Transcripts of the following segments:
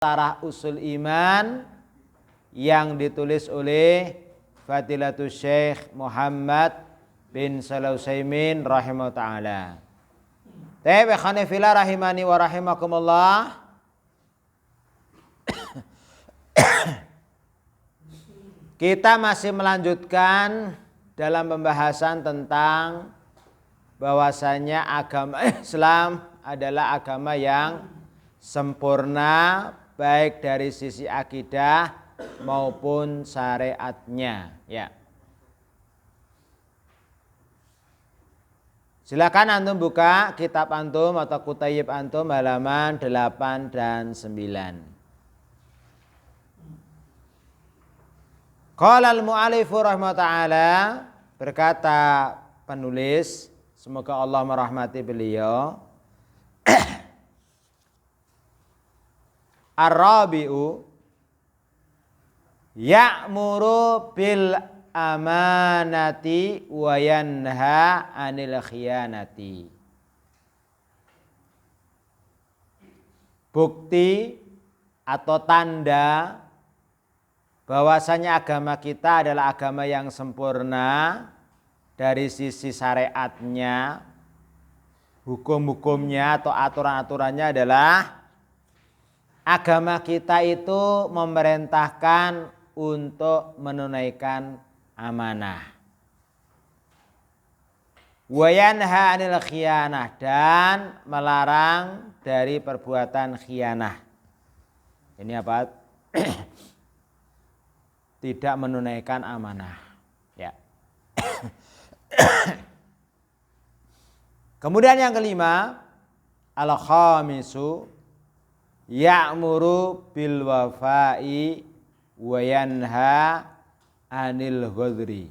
Syarah Usul Iman yang ditulis oleh Fadilatul Syekh Muhammad bin Shalih Al-Utsaimin rahimahullah ta'ala. Tayyib khanifillah rahimani wa rahimakumullah. Kita masih melanjutkan dalam pembahasan tentang bahwasanya agama Islam adalah agama yang sempurna baik dari sisi akidah maupun syariatnya, ya. Silakan antum buka kitab antum atau kutayib antum halaman 8 dan 9. Qala al-mu'allifu rahimahullah ta'ala, berkata penulis, semoga Allah merahmati beliau, Ar-Rabi'u ya'muru bil amanati wa yanha 'anil khiyanati. Bukti atau tanda bahwasanya agama kita adalah agama yang sempurna dari sisi syariatnya, hukum-hukumnya atau aturan-aturannya adalah agama kita itu memerintahkan untuk menunaikan amanah. Wa yanha 'anil khiyanah, dan melarang dari perbuatan khianah. Ini apa? Tidak menunaikan amanah, ya. Kemudian yang kelima, al-khamisu ya'muru bil wafa'i wa yanha 'anil ghadri.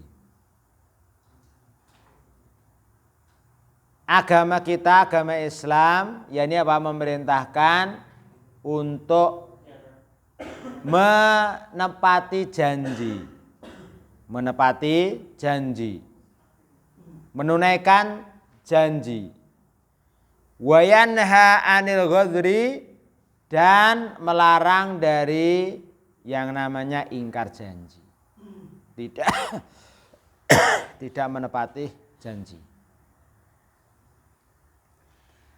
Agama kita, agama Islam, yakni apa? Memerintahkan untuk menepati janji. Menepati janji. Menunaikan janji. Wa yanha 'anil ghadri, dan melarang dari yang namanya ingkar janji. Tidak menepati janji.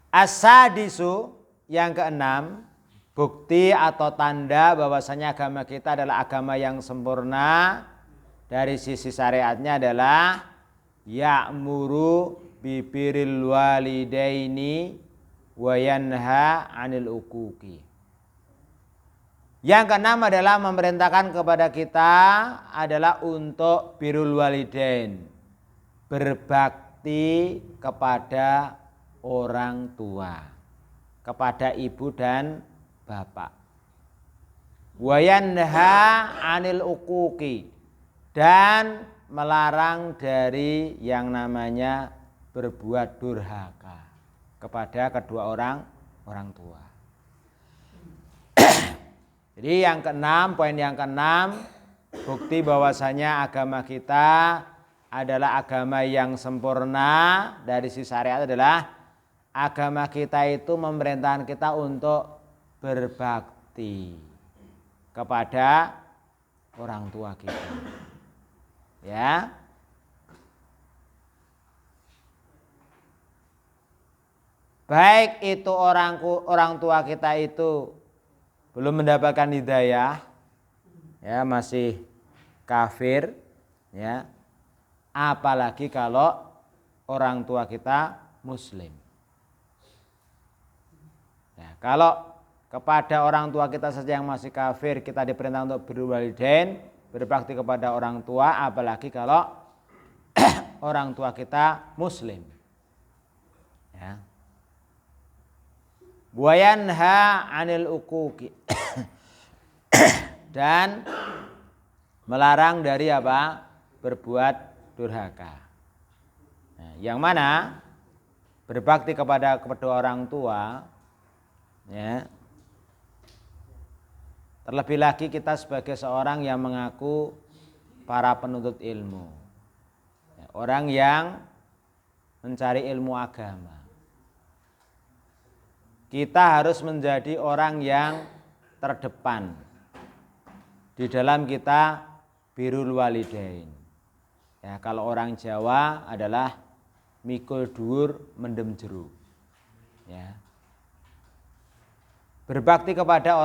As-sadisu, yang keenam, bukti atau tanda bahwasanya agama kita adalah agama yang sempurna dari sisi syariatnya adalah ya'muru bibiril walidaini wa yanha 'anil uquqi. Yang keenam adalah memerintahkan kepada kita adalah untuk birrul walidain, berbakti kepada orang tua, kepada ibu dan bapak. Wa yanha 'anil uquqi, dan melarang dari yang namanya berbuat durhaka kepada kedua orang tua. Jadi yang keenam, poin yang keenam, bukti bahwasanya agama kita adalah agama yang sempurna dari sisi syariat adalah agama kita itu memerintahkan kita untuk berbakti kepada orang tua kita. Ya. Baik itu orang tua kita itu belum mendapatkan hidayah, ya, masih kafir, ya. Apalagi kalau orang tua kita muslim. Ya, kalau kepada orang tua kita saja yang masih kafir kita diperintah untuk birrul walidain, berbakti kepada orang tua, apalagi kalau orang tua kita muslim. Ya. Wa yanha 'anil uquqi, dan melarang dari apa? Berbuat durhaka. Nah, yang mana berbakti kepada kedua orang tua, ya. Terlebih lagi kita sebagai seorang yang mengaku para penuntut ilmu, ya, orang yang mencari ilmu agama. Kita harus menjadi orang yang terdepan di dalam kita birrul walidain. Ya, kalau orang Jawa adalah mikul dhuwur mendem jero. Ya. Berbakti kepada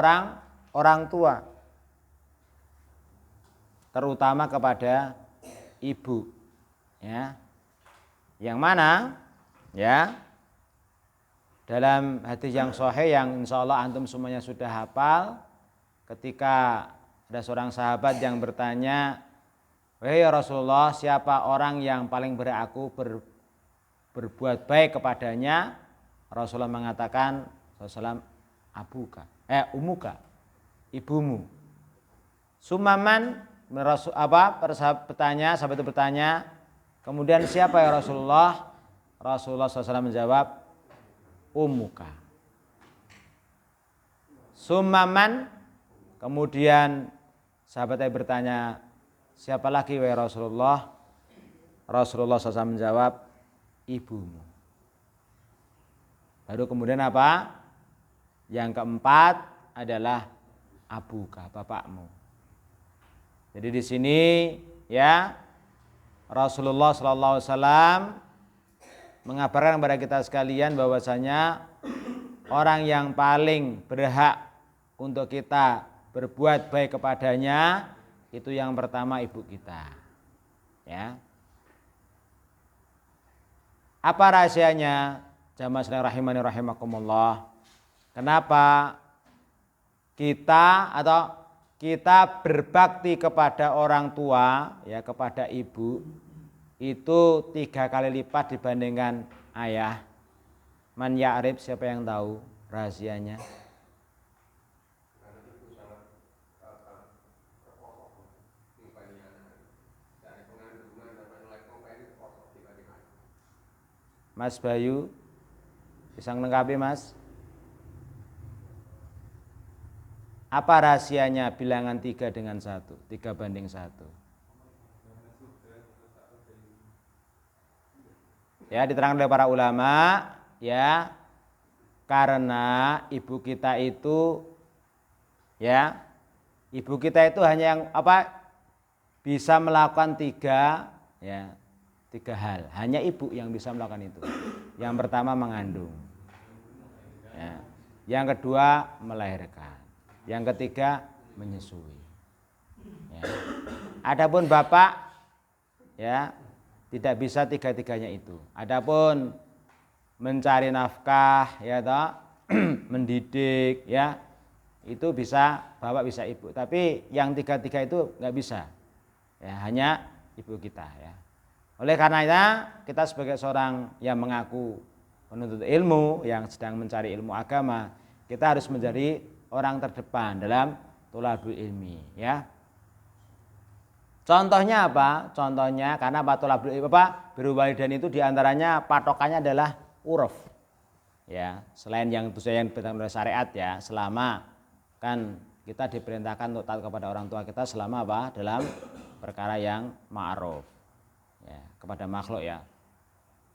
orang tua, terutama kepada ibu. Ya. Yang mana? Ya. Dalam hadis yang sahih yang insya Allah antum semuanya sudah hafal, ketika ada seorang sahabat yang bertanya, "Wahai Rasulullah, siapa orang yang paling aku berbuat baik kepadanya?" Rasulullah mengatakan, "Sallallahu abuka, umuka, ibumu." Sumaman sahabat itu bertanya, kemudian siapa ya Rasulullah? Rasulullah SAW menjawab, umuka. Sumaman, kemudian sahabatnya bertanya, siapa lagi wahai Rasulullah? Rasulullah SAW menjawab, ibumu. Baru kemudian apa? Yang keempat adalah abuka, bapakmu. Jadi di sini ya Rasulullah SAW mengabarkan kepada kita sekalian bahwasanya orang yang paling berhak untuk kita berbuat baik kepadanya itu yang pertama ibu kita. Ya. Apa rahasianya? Jamaah sekalian rahimani rahimakumullah. Kenapa kita berbakti kepada orang tua, ya, kepada ibu itu 3 kali lipat dibandingkan ayah. Man ya'rif, siapa yang tahu rahasianya? Mas Bayu bisa melengkapi Mas? Apa rahasianya bilangan 3 dengan 1, 3 banding 1? Ya, diterangkan oleh para ulama, ya, karena ibu kita itu hanya yang bisa melakukan 3 hal. Hanya ibu yang bisa melakukan itu. Yang pertama mengandung, ya. Yang kedua melahirkan, yang ketiga menyusui. Ya. Adapun bapak, ya, tidak bisa 3-tiganya itu. Adapun mencari nafkah, ya toh, mendidik, ya, itu bisa bapak, bisa ibu. Tapi yang 3-tiga itu nggak bisa. Ya, hanya ibu kita, ya. Oleh karenanya kita sebagai seorang yang mengaku penuntut ilmu, yang sedang mencari ilmu agama, kita harus menjadi orang terdepan dalam thalabul ilmi, ya. Contohnya apa? Contohnya karena thalabul ilmi birrul walidain itu diantaranya patokannya adalah uruf. Ya, selain yang diperintahkan oleh syariat, ya, selama kan kita diperintahkan untuk taat kepada orang tua kita selama dalam perkara yang ma'ruf, ya, kepada makhluk, ya.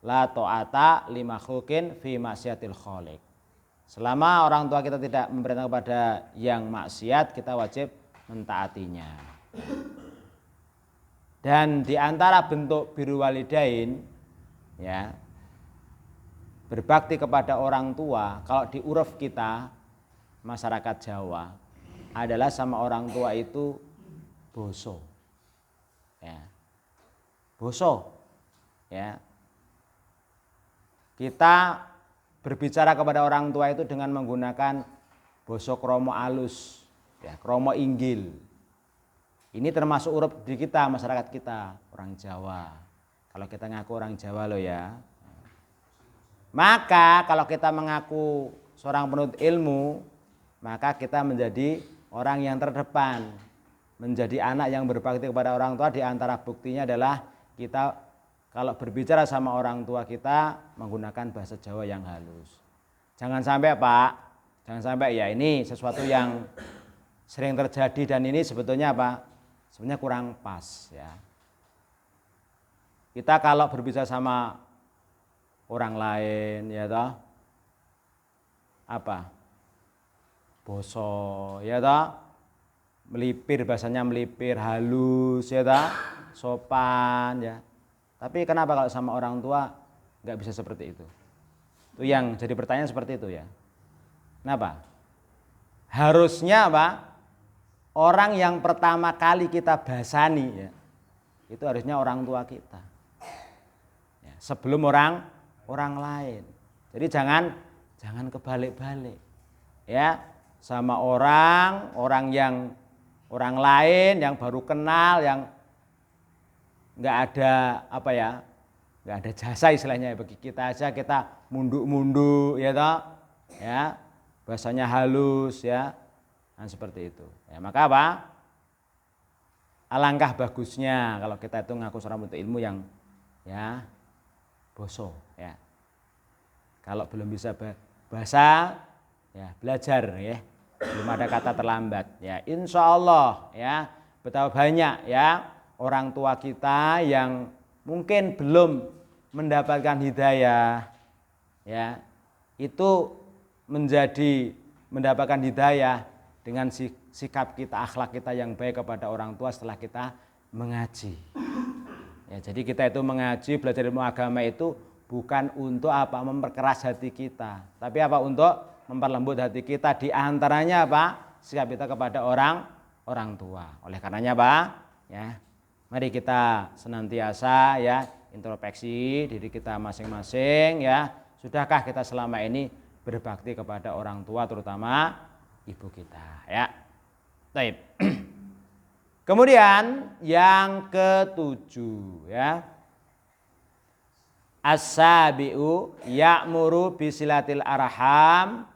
La ta'ata li makhluqin fi maksiatil khaliq. Selama orang tua kita tidak memerintah kepada yang maksiat, kita wajib mentaatinya. Dan di antara bentuk birrul walidain, ya, berbakti kepada orang tua, kalau di uruf kita masyarakat Jawa adalah sama orang tua itu boso. Ya. Boso. Ya. Kita berbicara kepada orang tua itu dengan menggunakan boso kromo alus, ya, kromo inggil. Ini termasuk uruf di kita, masyarakat kita, orang Jawa. Kalau kita ngaku orang Jawa loh, ya. Maka kalau kita mengaku seorang penuntut ilmu, maka kita menjadi orang yang terdepan, menjadi anak yang berbakti kepada orang tua. Di antara buktinya adalah kita kalau berbicara sama orang tua kita menggunakan bahasa Jawa yang halus. Jangan sampai ya, ini sesuatu yang sering terjadi dan ini sebetulnya sebenarnya kurang pas, ya. Kita kalau berbicara sama orang lain, ya toh, boso, ya toh, melipir, bahasanya melipir, halus, ya toh, sopan, ya. Tapi kenapa kalau sama orang tua nggak bisa seperti itu? Itu yang jadi pertanyaan seperti itu ya. Kenapa? Harusnya apa? Orang yang pertama kali kita basani ya, itu harusnya orang tua kita. Ya, sebelum orang lain. Jadi jangan kebalik-balik. Ya, sama orang yang orang lain yang baru kenal, yang nggak ada apa ya, nggak ada jasa istilahnya bagi kita aja, kita munduk-munduk ya toh, ya bahasanya halus ya, dan seperti itu. Ya, maka apa? Alangkah bagusnya kalau kita itu ngaku seorang penuntut ilmu yang ya boso ya. Kalau belum bisa bahasa ya belajar ya. Belum ada kata terlambat ya. Insya Allah ya, betapa banyak ya orang tua kita yang mungkin belum mendapatkan hidayah ya. Itu menjadi mendapatkan hidayah dengan sikap kita, akhlak kita yang baik kepada orang tua setelah kita mengaji. Ya, jadi kita itu mengaji, belajar ilmu agama itu bukan untuk apa? Memperkeras hati kita, tapi apa? Untuk memperlembut hati kita. Di antaranya apa? Sikap kita kepada orang tua. Oleh karenanya apa? Ya, mari kita senantiasa ya introspeksi diri kita masing-masing ya. Sudahkah kita selama ini berbakti kepada orang tua, terutama ibu kita ya. Baik. Kemudian yang ketujuh ya. As-sabi'u ya'muru bisilatil arham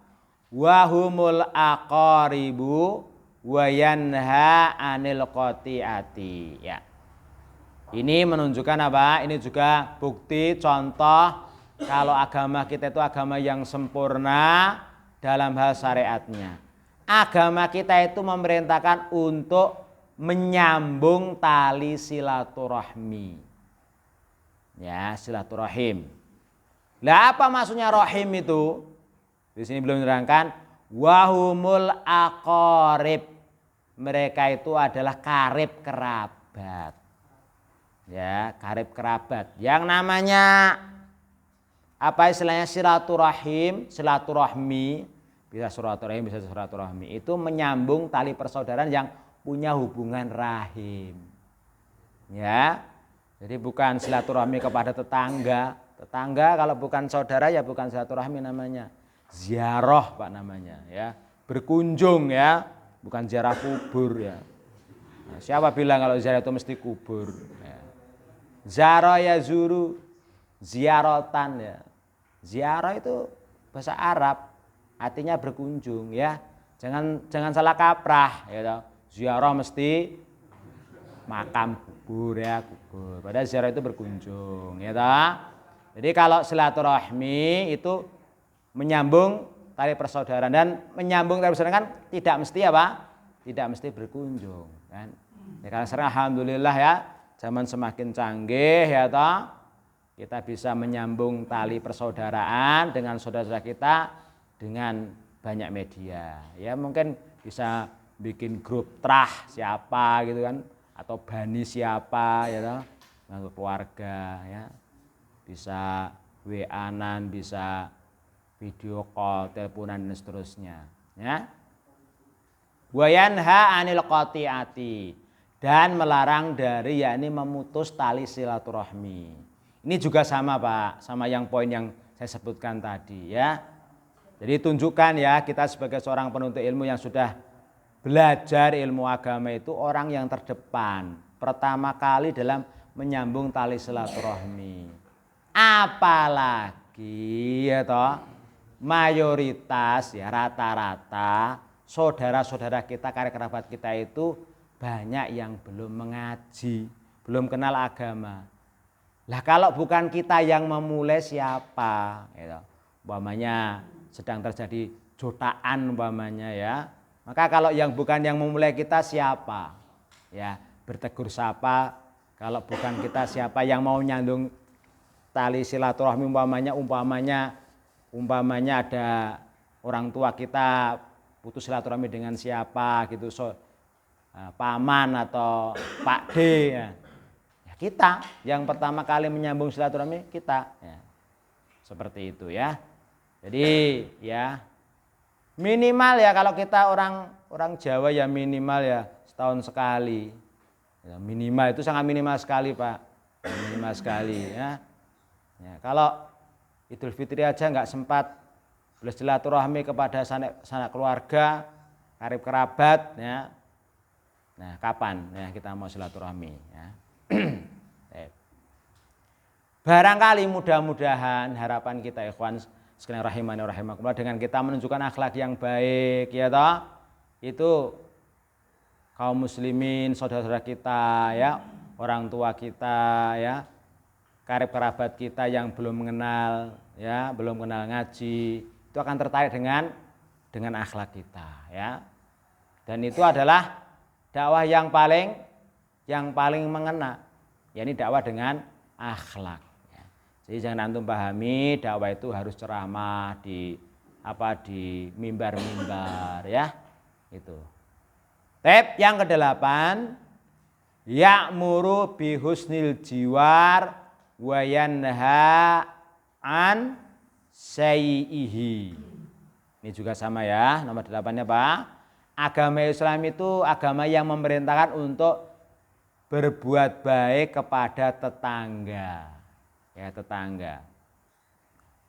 wa humul aqaribu wa yanha 'anil qati'ati ya. Ini menunjukkan apa? Ini juga bukti contoh kalau agama kita itu agama yang sempurna dalam hal syariatnya. Agama kita itu memerintahkan untuk menyambung tali silaturahmi. Ya, silaturahim. Lah apa maksudnya rahim itu? Di sini belum diterangkan. Wahumul aqarib. Mereka itu adalah karib kerabat. Ya, karib kerabat. Yang namanya apa istilahnya silaturahim, silaturahmi, bisa silaturahim, bisa silaturahmi. Itu menyambung tali persaudaraan yang punya hubungan rahim. Ya. Jadi bukan silaturahmi kepada tetangga. Tetangga kalau bukan saudara ya bukan silaturahmi namanya. Ziarah Pak namanya ya. Berkunjung ya, bukan ziarah kubur ya. Nah, siapa bilang kalau ziarah itu mesti kubur ya. Zara ya zuru, ziaratan ya. Ziarah itu bahasa Arab, artinya berkunjung ya. Jangan salah kaprah ya. Ziarah mesti makam kubur ya, kubur. Padahal ziarah itu berkunjung ya toh. Jadi kalau silaturahmi itu menyambung tali persaudaraan, dan menyambung tali persaudaraan kan tidak mesti apa? Tidak mesti berkunjung kan. Ya, karena sekarang alhamdulillah ya, zaman semakin canggih ya toh. Kita bisa menyambung tali persaudaraan dengan saudara-saudara kita dengan banyak media. Ya mungkin bisa bikin grup trah siapa gitu kan, atau bani siapa ya toh, untuk keluarga ya. Bisa WA-an, bisa video call, teleponan dan seterusnya ya. Wa yanha 'anil qati'ati, dan melarang dari yakni memutus tali silaturahmi. Ini juga sama Pak, sama yang poin yang saya sebutkan tadi ya. Jadi tunjukkan ya, kita sebagai seorang penuntut ilmu yang sudah belajar ilmu agama itu orang yang terdepan pertama kali dalam menyambung tali silaturahmi. Apalagi ya toh, mayoritas ya rata-rata saudara-saudara kita, karib kerabat kita itu banyak yang belum mengaji, belum kenal agama. Lah kalau bukan kita yang memulai siapa? Gitu. Umpamanya sedang terjadi jotaan umpamanya ya. Maka kalau yang bukan yang memulai kita siapa? Ya, bertegur sapa. Kalau bukan kita siapa yang mau nyandung tali silaturahmi umpamanya ada orang tua kita putus silaturahmi dengan siapa gitu, paman atau Pak D ya. Ya kita yang pertama kali menyambung silaturahmi kita ya. Seperti itu ya. Jadi ya minimal ya kalau kita orang Jawa ya minimal ya setahun sekali. Ya, minimal itu sangat minimal sekali Pak. Minimal sekali ya. Ya kalau Idul Fitri aja nggak sempat bersilaturahmi kepada sanak keluarga, karib kerabat ya. Nah, kapan ya kita mau silaturahmi ya. Barangkali mudah-mudahan harapan kita ikhwan sekalian rahimani rahimakumullah dengan kita menunjukkan akhlak yang baik ya toh. Itu kaum muslimin, saudara-saudara kita ya, orang tua kita ya, karib kerabat kita yang belum mengenal ya, belum kenal ngaji, itu akan tertarik dengan akhlak kita ya. Dan itu adalah dakwah yang paling mengena, yakni dakwah dengan akhlak. Ya. Jadi jangan antum pahami dakwah itu harus ceramah di mimbar-mimbar ya. Itu. Tab yang ke-8, ya'muru bi husnil jiwar wa yanha an sayyihi. Ini juga sama ya, nomor 8-nya Pak. Agama Islam itu agama yang memerintahkan untuk berbuat baik kepada tetangga. Ya, tetangga.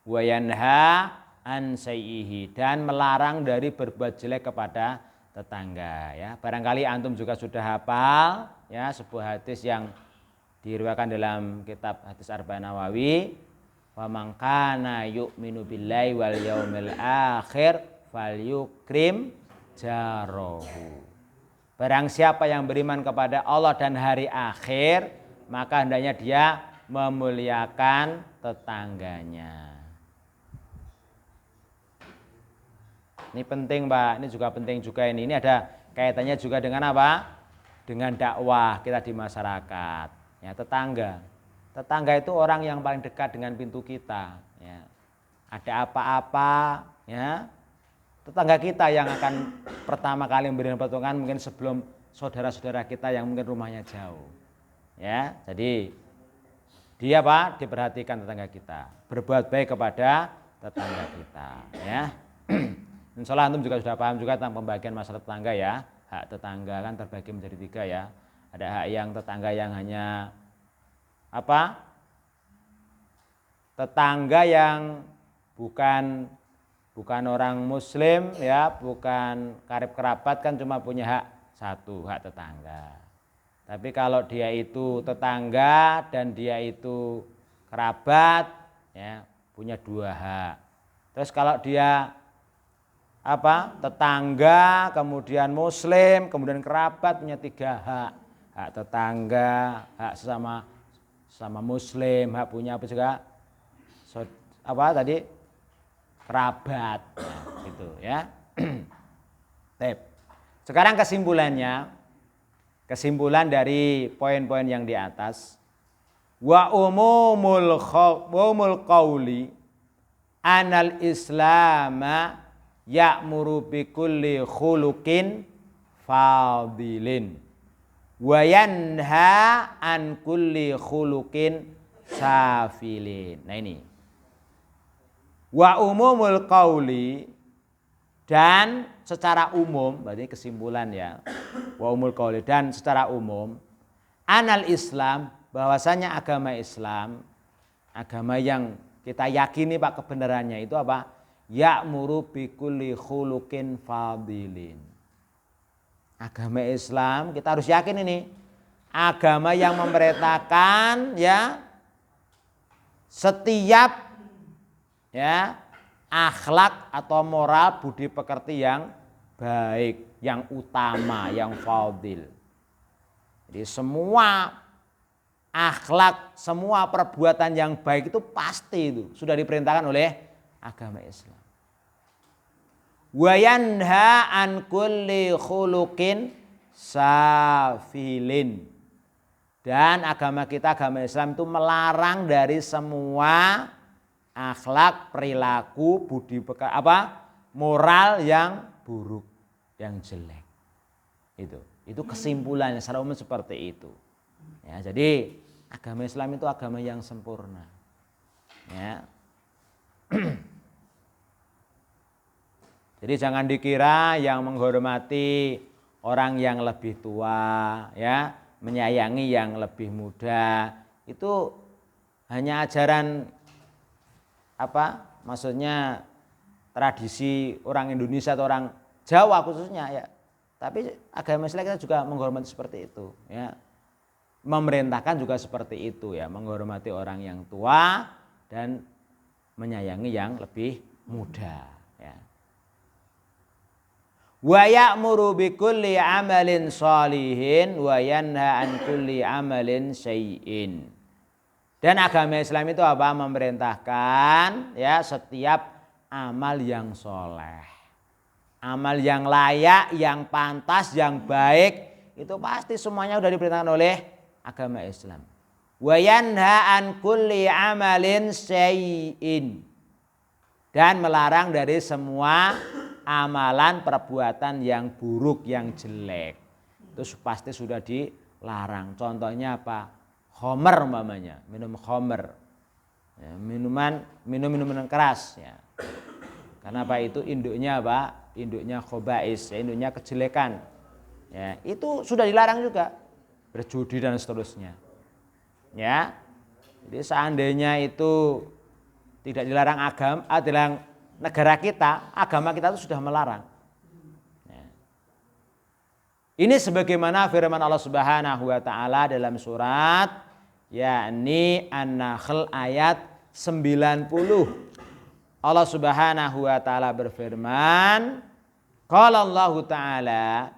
Wa yanha an sayyihi, dan melarang dari berbuat jelek kepada tetangga ya. Barangkali antum juga sudah hafal ya sebuah hadis yang diriwayatkan dalam kitab hadis Arba'in Nawawi, wa man kana yu'minu billahi wal yaumil akhir falyukrim jarahu. Barang siapa yang beriman kepada Allah dan hari akhir, maka hendaknya dia memuliakan tetangganya. Ini penting Pak, ini juga penting juga ini. Ini ada kaitannya juga dengan apa? Dengan dakwah kita di masyarakat. Ya, tetangga. Tetangga itu orang yang paling dekat dengan pintu kita. Ya. Ada apa-apa, ya, tetangga kita yang akan pertama kali memberikan pertolongan mungkin sebelum saudara-saudara kita yang mungkin rumahnya jauh. Ya, jadi dia Pak diperhatikan tetangga kita, berbuat baik kepada tetangga kita. Ya. Insya Allah antum juga sudah paham juga tentang pembagian masalah tetangga ya. Hak tetangga kan terbagi menjadi 3 ya. Ada hak yang tetangga yang hanya apa? Tetangga yang bukan orang muslim ya, bukan karib kerabat kan cuma punya hak 1, hak tetangga. Tapi kalau dia itu tetangga dan dia itu kerabat ya, punya 2 hak. Terus kalau dia tetangga, kemudian muslim, kemudian kerabat, punya 3 hak. Hak tetangga, hak sesama muslim, hak punya apa juga kerabat gitu ya. Sekarang kesimpulan dari poin-poin yang di atas, wa umumul qauli anal islama ya'muru bi kulli khuluqin fadilin wa yanha an kulli khuluqin safilin. Nah ini. Wa umumul qauli, dan secara umum, berarti kesimpulan ya. Wa umumul qauli, dan secara umum anal Islam, bahwasanya agama Islam, agama yang kita yakini Pak kebenarannya itu apa? Ya'muru bi kulli khuluqin fadilin. Agama Islam kita harus yakin ini agama yang memerintahkan ya setiap ya akhlak atau moral budi pekerti yang baik, yang utama, yang fadil. Jadi semua akhlak, semua perbuatan yang baik itu pasti itu sudah diperintahkan oleh agama Islam. Wa yanha an kulli khuluqin safilin. Dan agama kita, agama Islam itu melarang dari semua akhlak, perilaku, budi pekerti moral yang buruk. yang jelek. Itu kesimpulannya secara umum seperti itu. Ya, jadi agama Islam itu agama yang sempurna. Ya. Jadi jangan dikira yang menghormati orang yang lebih tua, ya, menyayangi yang lebih muda, itu hanya ajaran maksudnya tradisi orang Indonesia atau orang Jawa khususnya, ya. Tapi agama Islam kita juga menghormati seperti itu, ya. Memerintahkan juga seperti itu, ya, menghormati orang yang tua dan menyayangi yang lebih muda, ya. Wa ya'muru bi kulli amalin shalihin wa yanha an kulli amalin sayyi'in. Dan agama Islam itu apa? Memerintahkan, ya, setiap amal yang soleh, amal yang layak, yang pantas, yang baik, itu pasti semuanya sudah diperintahkan oleh agama Islam. Wa yanha an kulli amalin sayyi'in. Dan melarang dari semua amalan perbuatan yang buruk, yang jelek. Itu pasti sudah dilarang. Contohnya apa? Khamr umpamanya, minum khamr. Ya, minuman keras, ya. Karena apa? Itu induknya apa? Induknya khobais, ya, induknya kejelekan. Ya, itu sudah dilarang juga. Berjudi dan seterusnya. Ya. Jadi seandainya itu tidak dilarang dilarang negara kita, agama kita itu sudah melarang. Ya. Ini sebagaimana firman Allah Subhanahu wa taala dalam surat yakni An-Nahl ayat 90. Allah Subhanahu wa taala berfirman, qala Allah taala,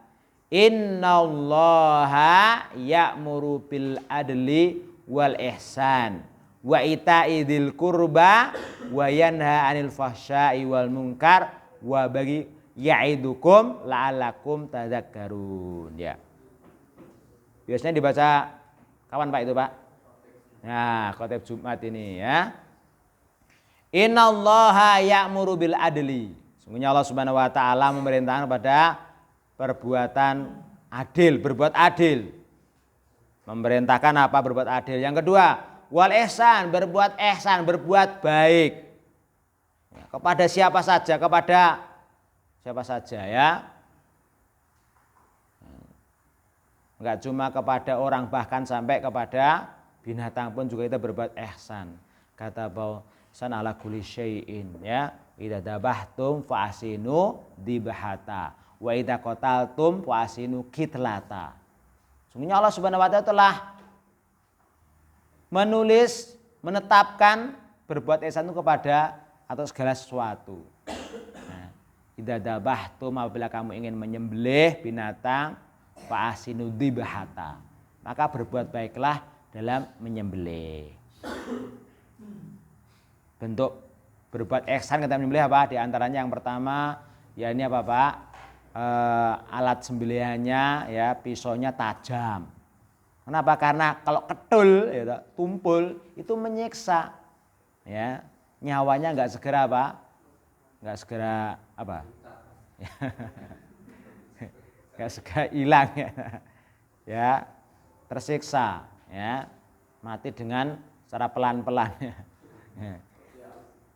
innallaha ya'muru bil adli wal ihsan wa ita'i dzil qurba wa yanha 'anil fahsya'i wal munkar wa bagi ya'idukum la'allakum tadzakkarun, ya. Biasanya dibaca kapan Pak itu, Pak? Nah, khotib Jumat ini, ya. Innallaha ya'muru bil adli. Sungguhnya Allah Subhanahu wa taala memerintahkan pada perbuatan adil, berbuat adil. Memerintahkan apa? Berbuat adil. Yang kedua, wal ihsan, berbuat ihsan, berbuat baik. Ya, kepada siapa saja, ya. Enggak cuma kepada orang, bahkan sampai kepada binatang pun juga kita berbuat ihsan. Kata bahwa san ala kulli syai'in, ya. Idza dabahtum fa asinu dibahata wa idza qataltum fa asinu kitlata. Sungguhnya Allah Subhanahu wa taala telah menetapkan berbuat ihsan itu kepada atau segala sesuatu. Nah, idza dabahtum, apabila kamu ingin menyembelih binatang, fa asinu dibahata, maka berbuat baiklah dalam menyembelih. Bentuk berbuat ihsan kita menyembelih apa? Di antaranya yang pertama, ya ini apa Pak? Alat sembelihannya, ya, pisaunya tajam. Kenapa? Karena kalau ketul, ya, tumpul, itu menyiksa, ya, nyawanya nggak segera apa? Nggak segera apa? Nggak segera hilang, ya, ya, tersiksa, ya, mati dengan secara pelan-pelan,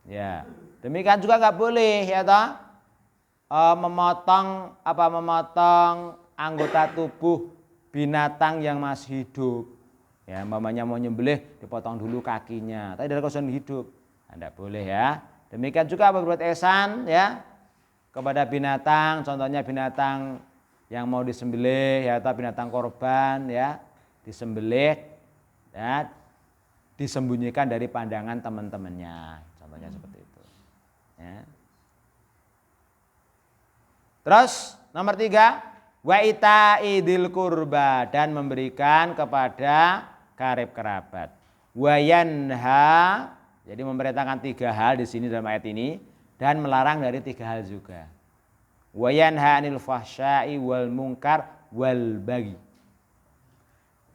ya. Demikian juga nggak boleh, ya toh, memotong anggota tubuh binatang yang masih hidup, ya, umpamanya mau nyembelih dipotong dulu kakinya, tapi dari kondisi hidup, tidak boleh, ya. Demikian juga berbuat ihsan, ya, kepada binatang, contohnya binatang yang mau disembelih, ya, atau binatang korban, ya, disembelih, ya, disembunyikan dari pandangan teman-temannya, contohnya seperti itu, ya. Terus nomor 3, wa ita'i dzil qurba, dan memberikan kepada karib kerabat. Wa yanha, jadi memerintahkan 3 hal di sini dalam ayat ini, dan melarang dari 3 hal juga. Wa yanha 'anil fahsya'i wal munkar wal baghi.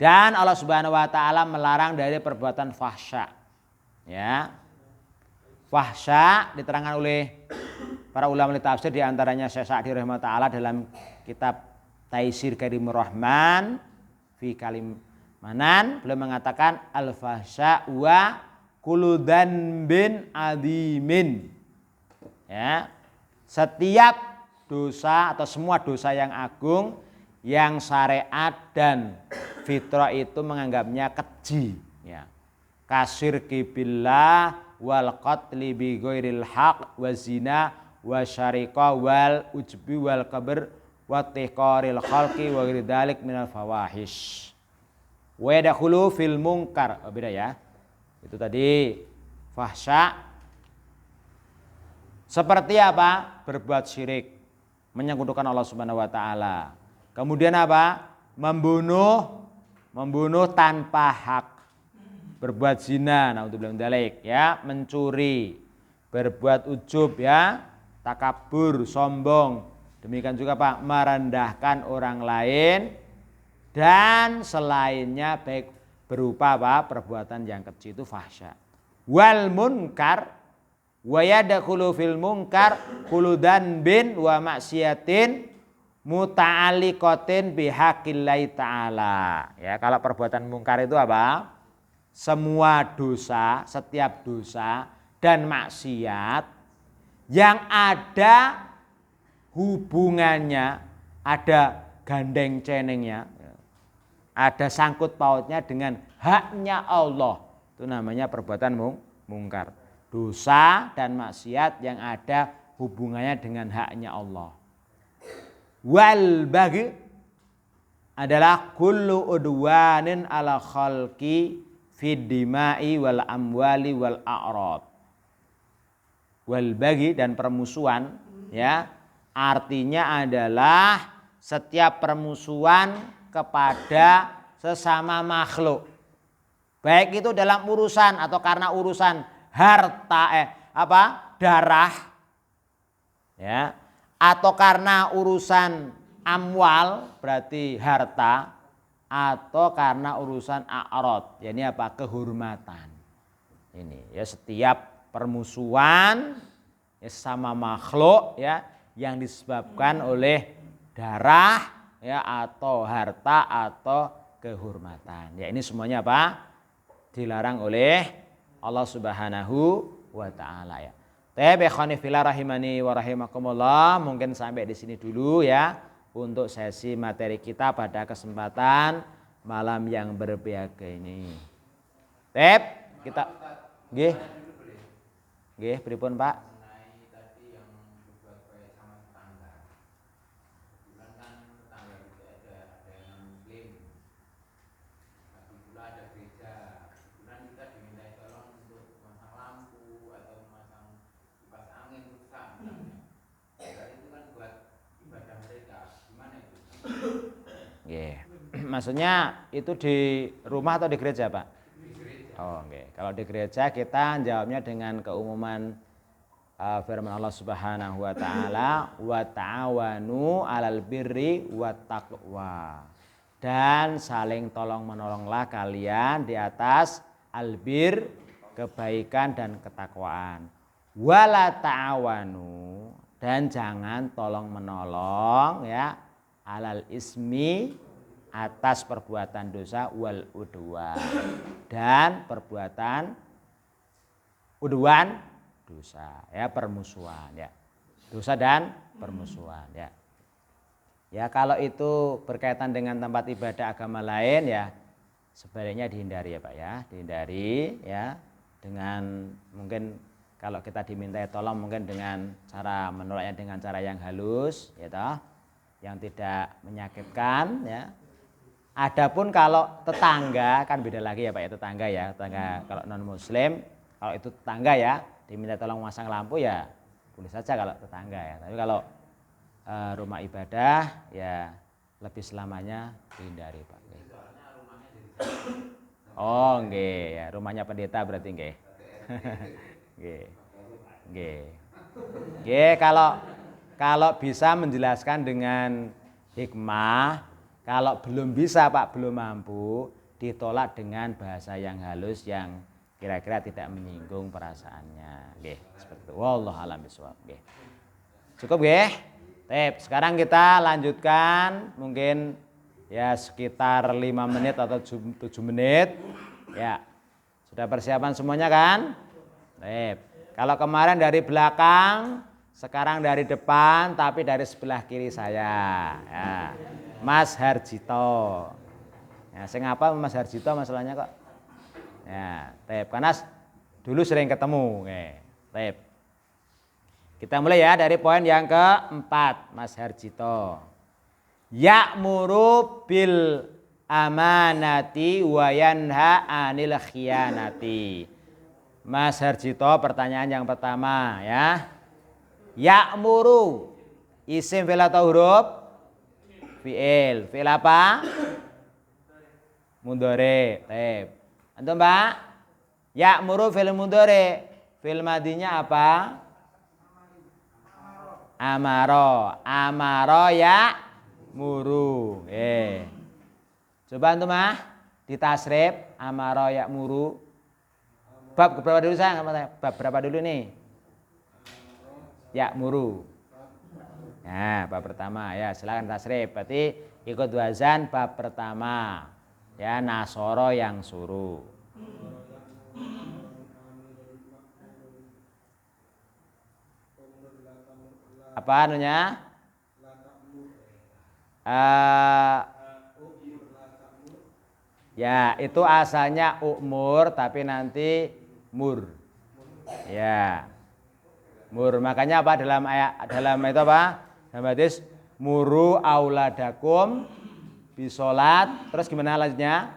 Dan Allah Subhanahu wa taala melarang dari perbuatan fahsya. Ya. Fahsya diterangkan oleh para ulama tafsir di antaranya Syekh Sa'di rahimahullah dalam kitab Taisir Karimur Rahman fi Kalimanan beliau mengatakan al-fahsya wa kullu dzanbin adzimin. Ya. Setiap dosa atau semua dosa yang agung yang syariat dan fitrah itu menganggapnya keji, ya. Kasyirki billah wal qatli bi ghairil haq wa zina wa syariqa wal ujbi wal kabr wa tiqaril khalqi wa ghairi dzalik minal fawahish. Wa yadkhulu fil munkar. Oh, beda ya. Itu tadi fahsya. Seperti apa? Berbuat syirik, menyekutukan Allah Subhanahu wa taala. Kemudian apa? Membunuh tanpa hak. Berbuat zina, naudzubillah min dzalik, ya, mencuri, berbuat ujub, ya, takabur, sombong. Demikian juga Pak, merendahkan orang lain dan selainnya baik berupa apa? Perbuatan yang keji itu fahsya. Wal munkar wa yadkhulu fil munkar kullu dzanbin wa maksiatin muta'alliqatin bihaqillahi ta'ala. Ya, kalau perbuatan mungkar itu apa? Semua dosa, setiap dosa dan maksiat yang ada hubungannya, ada gandeng cenengnya, ada sangkut pautnya dengan haknya Allah. Itu namanya perbuatan mungkar. Dosa dan maksiat yang ada hubungannya dengan haknya Allah. Wal baghi adalah kullu udwanin ala khalqi fid dima'i wal amwali wal a'rad. Wal baghi dan permusuhan, ya, artinya adalah setiap permusuhan kepada sesama makhluk. Baik itu dalam urusan atau karena urusan harta darah, ya, atau karena urusan amwal berarti harta, atau karena urusan a'rad, yakni apa? Kehormatan. Ini ya, setiap permusuhan ya sama makhluk, ya, yang disebabkan oleh darah, ya, atau harta atau kehormatan. Ya, ini semuanya apa? Dilarang oleh Allah Subhanahu wa taala, ya. Ikhwani fillah rahimani wa rahimakumullah, mungkin sampai di sini dulu ya untuk sesi materi kita pada kesempatan malam yang berbahagia ini. Kita nggih. Nggih, pripun Pak? Maksudnya itu di rumah atau di gereja Pak? Di gereja. Oh, okay. Kalau di gereja kita jawabnya dengan keumuman firman Allah Subhanahu wa taala, wa ta'awanu 'alal birri wat taqwa. Dan saling tolong menolonglah kalian di atas albir, kebaikan dan ketakwaan. Wala ta'awanu, dan jangan tolong menolong, ya, 'alal ismi, atas perbuatan dosa, wal udwan, dan perbuatan udwan, dosa, ya, permusuhan, ya, dosa dan permusuhan, ya. Ya, kalau itu berkaitan dengan tempat ibadah agama lain, ya, sebaiknya dihindari ya Pak, ya, dihindari, ya, dengan mungkin kalau kita diminta tolong mungkin dengan cara menolaknya dengan cara yang halus, ya toh, yang tidak menyakitkan, ya. Adapun kalau tetangga kan beda lagi ya Pak, ya, tetangga kalau non muslim, kalau itu tetangga ya diminta tolong memasang lampu ya boleh saja kalau tetangga, ya. Tapi kalau rumah ibadah ya lebih selamanya dihindari Pak. Oh nggih, ya, rumahnya pendeta berarti nggih. Nggih. Nggih. Nggih, kalau bisa menjelaskan dengan hikmah. Kalau belum bisa Pak, belum mampu, ditolak dengan bahasa yang halus yang kira-kira tidak menyinggung perasaannya. Nggih, seperti itu. Wallahu a'lam bishawab. Nggih. Cukup nggih? Sekarang kita lanjutkan mungkin ya sekitar 5 menit atau 7 menit. Ya. Sudah persiapan semuanya kan? Kalau kemarin dari belakang, sekarang dari depan tapi dari sebelah kiri saya. Ya. Mas Harjito. Ya, saya ngapa Mas Harjito masalahnya kok? Ya, karena dulu sering ketemu. Kita mulai ya dari poin yang keempat, Mas Harjito. Ya'muru bil amanati wa yanha 'anil khiyanati. Mas Harjito, pertanyaan yang pertama ya. Ya'muru isim fi'il atau huruf? Fi'il. Fi'il apa? Mudhari. Antum, Pak? Ya'muru fi'il mudhari. Fi'il madinya apa? Amaro. Amaro ya muru. Coba antum ditasrif amaro ya muru. Bab berapa dulu sayang? Bab berapa dulu nih? Ya muru. Nah, bab pertama ya, silakan tasrif. Berarti ikut wazan bab pertama. Ya, nasoro yang suruh. Apa anunya? Ya, itu asalnya umur tapi nanti mur. Ya. Mur. Makanya apa dalam itu apa? Dalam hadis muru auladakum bisolat. Terus gimana lanjutnya?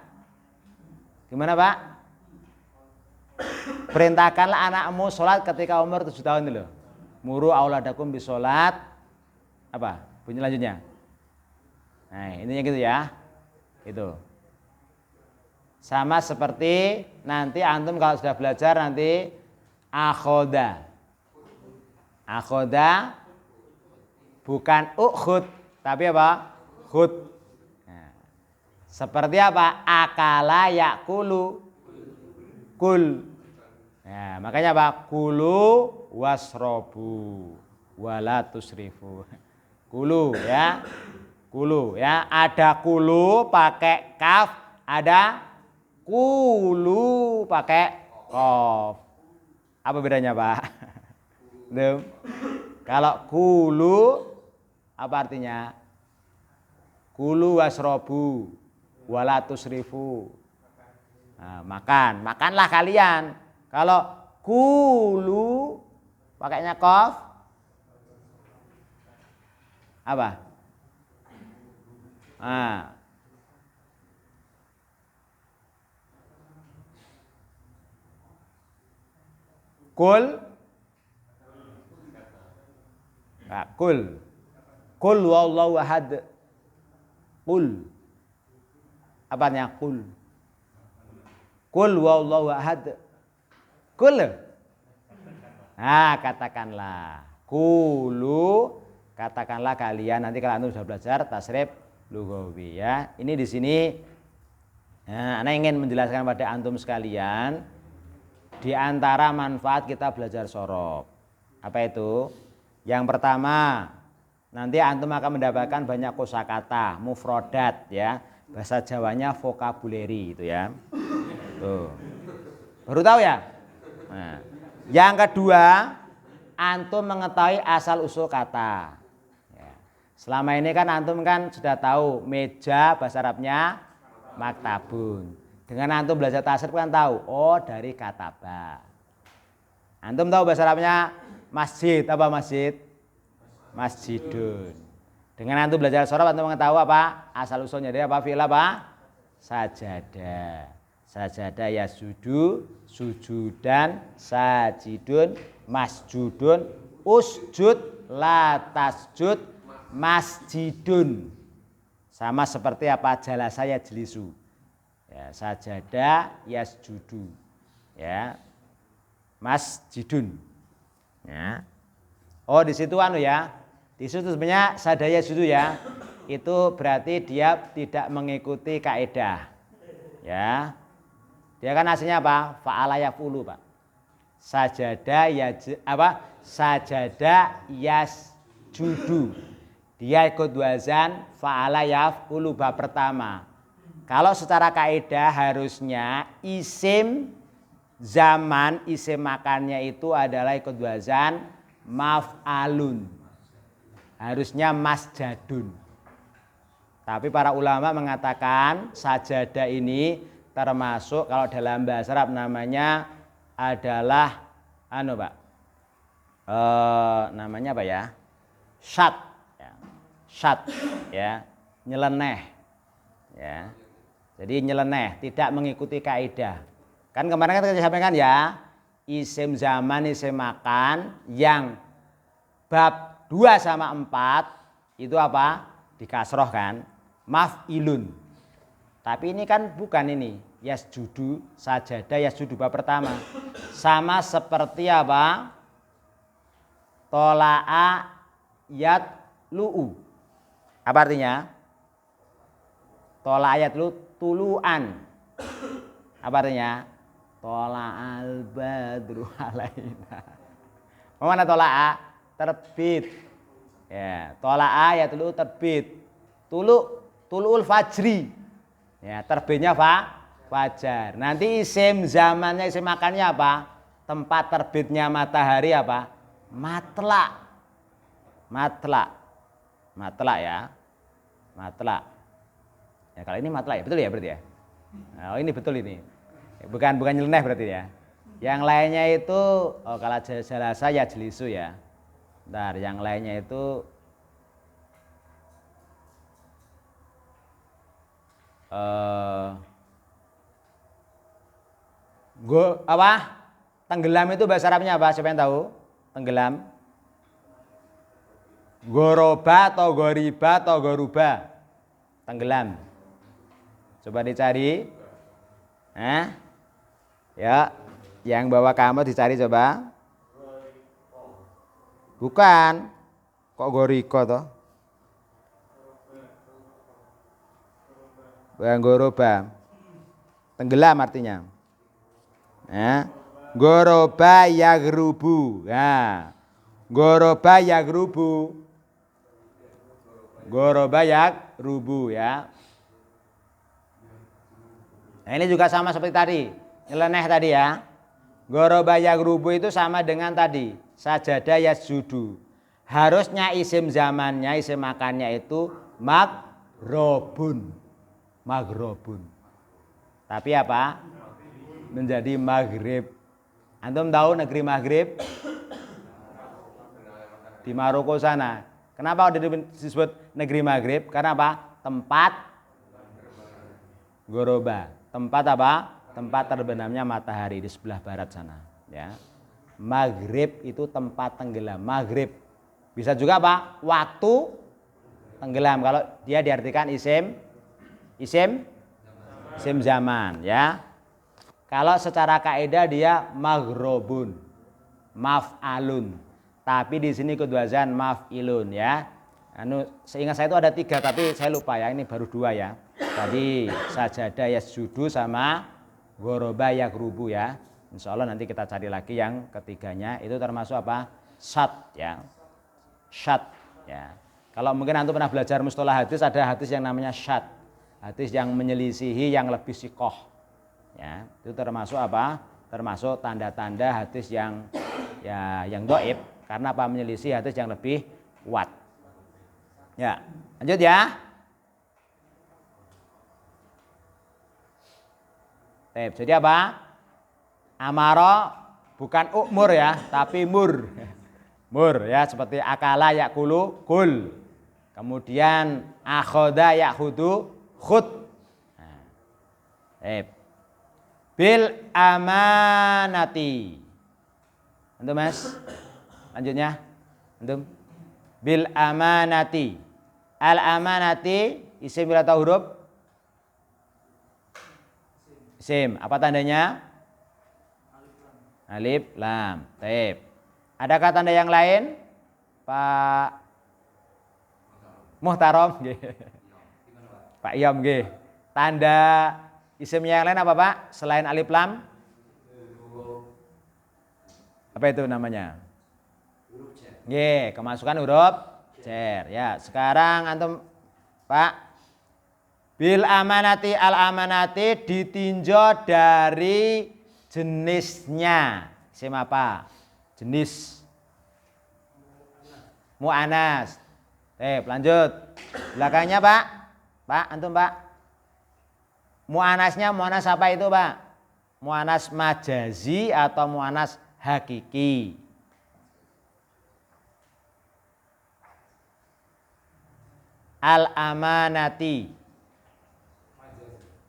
Gimana, Pak? Perintahkanlah anakmu sholat ketika umur 7 tahun dulu. Muru auladakum bisolat. Apa? Bunyi lanjutnya. Nah, intinya gitu ya. Itu. Sama seperti nanti antum kalau sudah belajar nanti akhoda. Akhoda bukan ukhud, tapi apa? Khud. Nah, seperti apa? Akala yakulu. Kul. Nah, makanya apa? Kulu wasrobu wala tusrifu. Kulu ya. Kulu ya. Ada kulu pakai kaf, ada kulu pakai qaf. Apa bedanya, Pak? Kalau kulu apa artinya? Kulu wasrobu wala tusrifu. Nah, makanlah kalian. Kalau kulu pakainya qaf apa? Nah. Kul. Nah, kul. Kul wallahu ahad. Kul. Apanya kul? Kul wallahu ahad. Kul. Nah, katakanlah. Kulu, katakanlah kalian. Nanti kalau antum sudah belajar tasrif lughawi ya. Ini di sini ana ingin menjelaskan pada antum sekalian di antara manfaat kita belajar sorof. Apa itu? Yang pertama, nanti antum akan mendapatkan banyak kosakata, mufrodat ya. Bahasa Jawanya vocabulary itu ya. Tuh. Baru tahu ya? Nah, yang kedua, antum mengetahui asal usul kata. Ya. Selama ini kan antum kan sudah tahu meja bahasa Arabnya maktabun. Dengan antum belajar tasrif kan tahu, oh dari kata ba. Antum tahu bahasa Arabnya masjid, apa masjid? Masjidun. Dengan antum belajar sorof antum mengetahui apa? Asal usulnya dari apa? Fi'il apa? Sajadah. Sajadah yasjudu, sujudan, sajidun, masjudun, usjud, la tasjud, masjidun. Sama seperti apa? Jalasa yajlisu. Ya, sajadah yasjudu. Ya. Masjidun. Ya. Oh, di situ ya. Di situ sebenarnya sadaya yasjudu ya. Itu berarti dia tidak mengikuti kaidah. Ya. Dia kan aslinya apa? Fa'ala yaf'ulu, Pak. Sajada sajada judu. Dia ikut wazan fa'ala yaf'ulu bab pertama. Kalau secara kaidah harusnya isim zaman, isim makannya itu adalah ikut wazan maf'alun. Harusnya masjadun. Tapi para ulama mengatakan sajadah ini termasuk kalau dalam bahasa Arab namanya adalah Pak. Namanya apa ya? Syat. Ya. Syat ya, nyeleneh. Ya. Jadi nyeleneh, tidak mengikuti kaidah. Kan kemarin kan kita sampaikan ya, isim zaman, isim makan yang bab 2 sama 4 itu apa? Dikasroh kan? Maf'ilun. Tapi ini kan bukan ini. Yasjudu, sajadah, yasjudu bab pertama. Sama seperti apa? Tola'a yatlu'u. Apa artinya? Tola'a yatlu'u tulu'an. Apa artinya? Tola'al badru alaina. Mana tola'a? Terbit. Ya, tola'a yatlu'u terbit. Tulu'ul fajri. Ya, terbitnya fajar. Nanti isim zamannya, isim makannya apa? Tempat terbitnya matahari apa? Matla. Matla ya. Matla. Ya kalau ini matla ya, betul ya berarti ya? Nah, ini betul ini. Bukan nyeleneh berarti ya. Yang lainnya itu kalau jalasa ya jelisu ya. Bentar, yang lainnya itu tenggelam itu bahasa Arabnya apa? Siapa yang tahu? Tenggelam. Goroba atau goriba atau goruba? Tenggelam. Coba dicari. Ya, yang bawa kamu dicari coba. Bukan. Kok goriko toh? Goroba. Tenggelam artinya. Goroba yagrubu. Ya. Goroba yagrubu. Goroba yagrubu ya. Nah, ini juga sama seperti tadi. Nyeleneh tadi ya. Goroba yagrubu itu sama dengan tadi. Sajadah yasjudu. Harusnya isim zamannya, isim makannya itu magrobun. Tapi apa? Menjadi maghrib. Antum tahu negeri Maghrib? Di Maroko sana. Kenapa disebut negeri Maghrib? Karena apa? Tempat goroba. Tempat apa? Tempat terbenamnya matahari di sebelah barat sana. Ya. Maghrib itu tempat tenggelam. Maghrib. Bisa juga apa? Waktu tenggelam. Kalau dia diartikan isim zaman ya. Kalau secara kaidah dia maghrobun, maf'alun. Tapi di sini ikut wazan maf'ilun ya. Seingat saya itu ada 3 tapi saya lupa ya. Ini baru 2 ya. Tadi sajadah yasjudu sama goroba yagrubu ya. Insya Allah nanti kita cari lagi yang ketiganya. Itu termasuk apa? Syat ya. Syat ya. Kalau mungkin antum pernah belajar mustalah hadis, ada hadis yang namanya syat. Hadis yang menyelisihi yang lebih sikoh. Ya, itu termasuk apa? Termasuk tanda-tanda hadis yang dhaif karena apa? Menyelisih hadis yang lebih kuat. Ya, lanjut ya. Jadi apa? Amaro bukan umur ya, tapi mur. Mur ya, seperti akala yakulu kul. Kemudian akhoda yakhudu khud. Bil amanati. Antum Mas? Lanjutnya. Antum. Bil amanati. Al amanati isim atau huruf? Isim. Apa tandanya? Alif lam. Taib. Adakah tanda yang lain? Pak Muhtarom nggih. Pak Iyam nggih. Tanda isimnya yang lain apa, Pak? Selain alif lam? Apa itu namanya? Nggih, kemasukan huruf Cer. Ya, sekarang antum Pak, bil amanati al amanati ditinjau dari jenisnya. Isim apa? Jenis. Mu'anas. Lanjut. Belakangnya Pak. Pak, antum Pak. Mu'anasnya mu'anas apa itu Pak? Mu'anas majazi atau mu'anas hakiki? Al-amanati.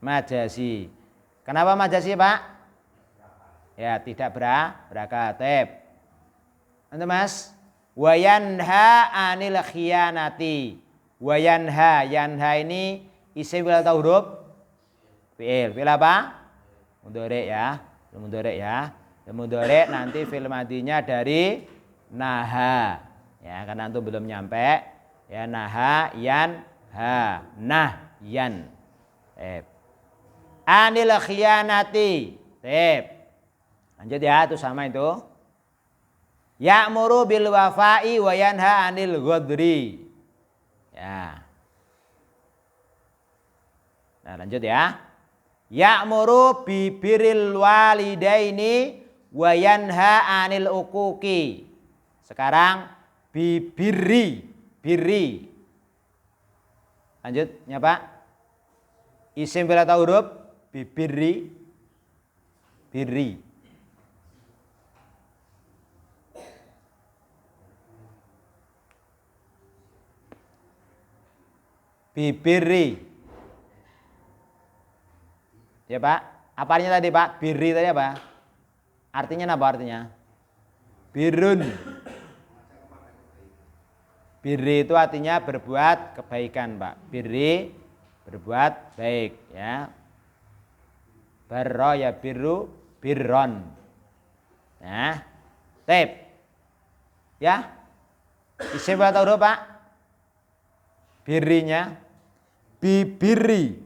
Majazi. Kenapa majazi Pak? Ya tidak berakatif. Antum Mas? Wayanha anil khiyanati. Wayanha. Yanha ini isim atau huruf? Fi'il. Fi'il apa? Mudhari ya. Mudhari ya. Mudhari nanti fi'il madinya dari naha. Ya, karena antum belum nyampe. Ya, naha yan ha. Nah yan. Anil khiyanati. Lanjut ya, itu sama itu. Ya'muru bil wafa'i wa yanha anil ghadri. Ya. Nah, lanjut ya. Ya'muru bi birril walidaini wa yanha anil uquqi. Sekarang bi birri. Lanjutnya Pak. Isim fi'il atau huruf? Bi birri. Bibiri. Ya Pak, apa artinya tadi Pak? Biri tadi apa? Artinya apa artinya? Birun. Biri itu artinya berbuat kebaikan Pak. Biri berbuat baik ya. Barro ya biru birron. Nah, ya. Isim atau huruf Pak? Birinya bibiri.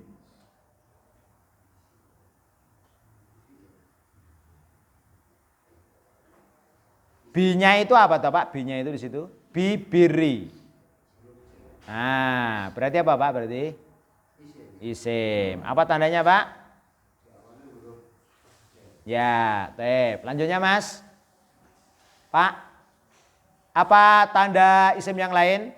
Binya itu apa toh Pak? Binya itu di situ bibiri. Nah, berarti apa Pak? Berarti isim. Apa tandanya Pak? Ya, lanjutnya Mas. Pak, apa tanda isim yang lain?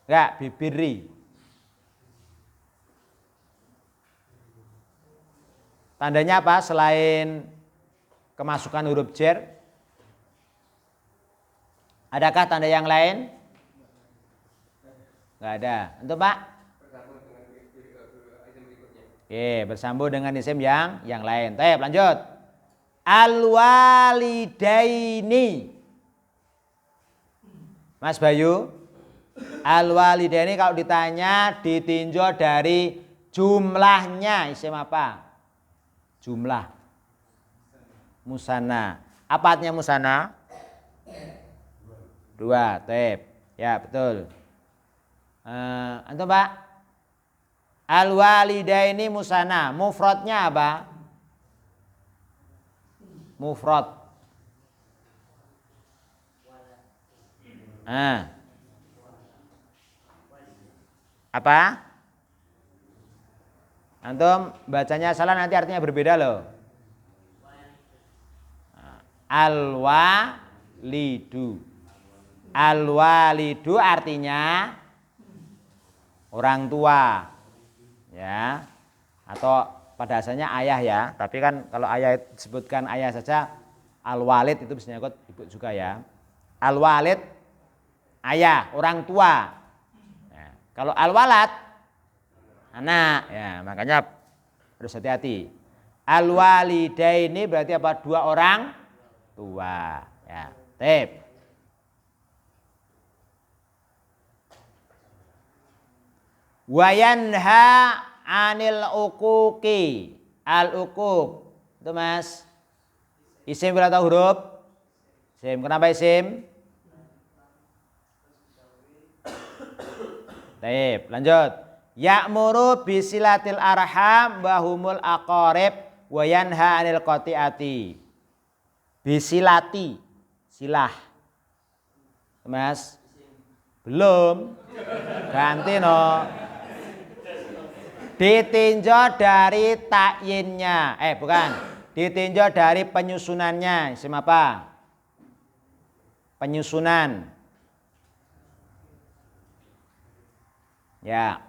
Enggak, bibiri. Tandanya apa selain kemasukan huruf jar? Adakah tanda yang lain? Enggak ada. Untuk Pak? Oke, bersambung dengan isim yang lain. Lanjut. Al-walidaini. Mas Bayu, al-walidaini kalau ditanya ditinjau dari jumlahnya, isim apa? Jumlah. Musanna. Apa artinya musanna? Dua. Ya, betul. Antum Pak? Al-walidaini musanna. Mufradnya apa? Mufrad. Apa? Antum bacanya salah nanti artinya berbeda loh. Al-walidu. Al-walidu artinya orang tua. Ya. Atau pada asalnya ayah ya. Tapi kan kalau ayah disebutkan ayah saja, al-walid itu bisa nyangkut ibu juga ya. Al-walid ayah, orang tua. Ya. Kalau al-walad anak, ya makanya harus hati-hati. Al-walidaini berarti apa? Dua orang tua. Ya, Wayanha anil uquqi. Al-uquq. Itu Mas. Isim atau huruf? Isim. Kenapa isim? Lanjut. Ya'muru bisilatil arham wa humul aqarib wa yanha anil qati'ati. Bisilati. silah. Mas, belum. Ganti no. Ditinjau dari takyinnya. Bukan. Ditinjau dari penyusunannya. Isim apa? Penyusunan. Ya.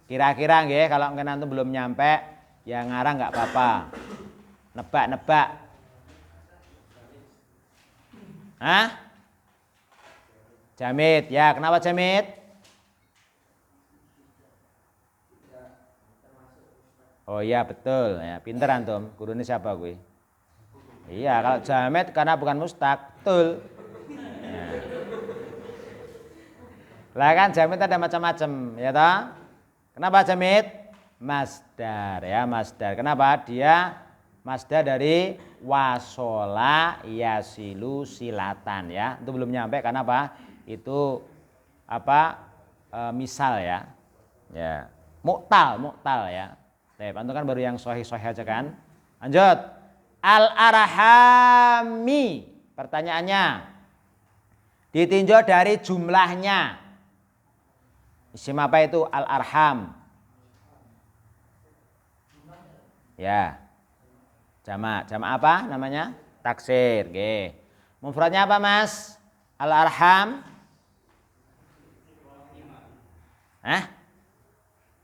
Kira-kira nggih kalau ngenantu belum nyampe ya ngarang nggak apa-apa. Nebak-nebak. Hah? Jamit. Ya, kenapa jamit? Oh iya betul ya, pinter antum. Gurune siapa gue? Iya, kalau jamit karena bukan mustaq, betul. Ya. Lah kan jamit ada macam-macam, ya toh? Kenapa jamit? Masdar ya, masdar. Kenapa? Dia masdar dari wasola yasilu silatan ya. Itu belum nyampe karena apa? Itu apa? Misal ya. Ya. Muktal ya. Antum kan baru yang sahih-sahih aja kan? Lanjut. Al-arhami. Pertanyaannya. Ditinjau dari jumlahnya. Isim apa itu? Al-arham. Ya. Jamak. Jamak apa namanya? Taksir. Oke. Mufradnya apa, Mas? Al-arham.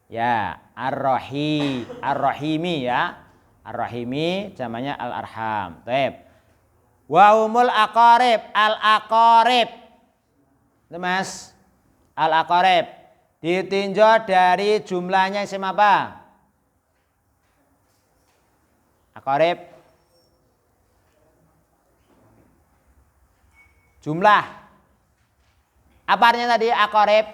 Ya, ar-rahimi ya. Ar-rahimi jamaknya al-arham. Baik. Wa humul aqarib, al-aqarib. Itu Mas. Al-aqarib. Ditinjau dari jumlahnya isim apa? Aqarib. Jumlah. Apa artinya tadi aqarib?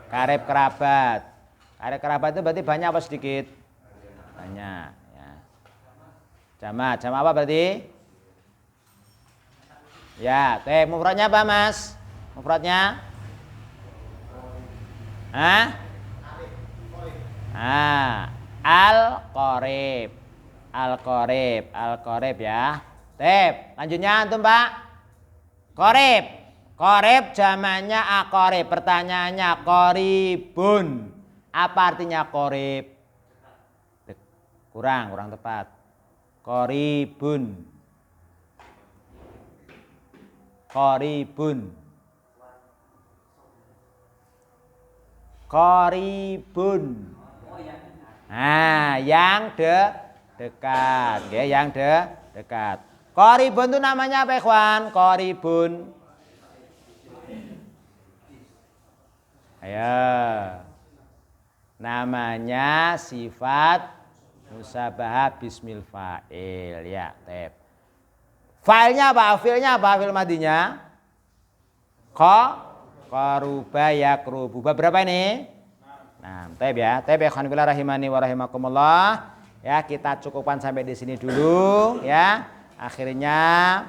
Karib kerabat. Karib kerabat itu berarti banyak apa sedikit? Banyak ya. Jamak apa berarti? Ya, mufradnya apa, Mas? Mufradnya? Al-qarib. Al-qarib ya. Lanjutnya antum, Pak. Qarib. Qarib jamaknya aqarib. Pertanyaannya qaribun. Apa artinya qarib? Kurang tepat. Qaribun. Nah, yang dekat, ya, yang dekat. Qaribun itu namanya apa, ikhwan? Qaribun. Ayo. Namanya sifat musabahah bismil fa'il ya, Fa'ilnya apa? Fi'ilnya apa? Fi'il madinya? Qaruba yakrubu. Berapa ini? Nah, ya. Ya, khonfillah rahimani wa rahimakumullah. Ya, kita cukupkan sampai di sini dulu ya. Akhirnya